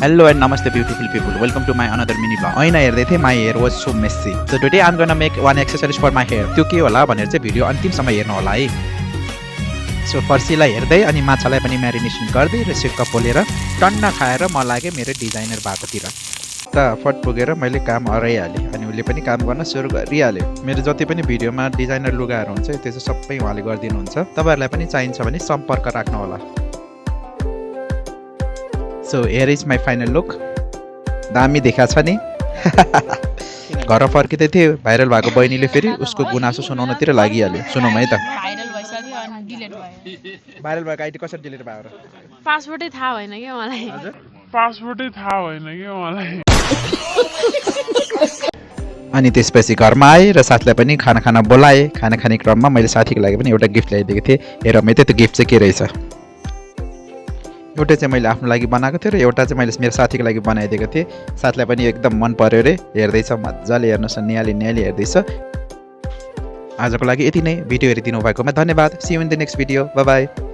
Hello and namaste beautiful people. Welcome to my another mini vlog. ऐना हेर्दै थिएँ, my hair was so messy. So today I'm gonna make one accessories for my hair. त्यो के होला भनेर चाहिँ video अन्तिमसम्म हेर्नु होला है. सो फर्सीलाई हेर्दै अनि माछालाई पनि म्यारिनेसन गर्दै र सिक्का पोलेर टन्न खाएर म लागे मेरो डिजाइनर भएकोतिर. त फट पुगेर मैले काम हराइहालेँ अनि उसले पनि काम गर्न सुरु गरिहाल्यो. मेरो जति पनि भिडियोमा डिजाइनर लुगाहरू हुन्छ त्यो चाहिँ सबै उहाँले गरिदिनुहुन्छ. तपाईहरुलाई पनि चाहिन्छ भने सम्पर्क राख्नु होला. So here is my final look. दामी देखा छ नि. घर फर्किँदै थिए भाइरल भएको बहिनीले फेरि उसको गुनासो सुनाउनतिर लागिहाल्यो. सुनौँ है त. भाइरल भइसक्यो अनि डिलिट भयो. भाइरल भएको आइडी कसरी डिलिट भयो र? पासवर्डै थाहा भएन के मलाई. अनि त्यसपछि घरमा आएँ र साथीलाई पनि खाना बोलाएँ. खाना खाने क्रममा मैले साथीको लागि पनि एउटा गिफ्ट ल्याइदिएको थिएँ. हेर मैले त्यो गिफ्ट चाहिँ के रहेछ. एउटा चाहिँ मैले आफ्नो लागि बनाएको थिएँ र एउटा चाहिँ मैले मेरो साथीको लागि बनाइदिएको थिएँ. साथीलाई पनि एकदम मन पर्यो रे. हेर्दैछ मजाले हेर्नुहोस् नियाली हेर्दैछ. आजको लागि यति नै. भिडियो हेरिदिनु भएकोमा धन्यवाद. See you in the next video. Bye bye.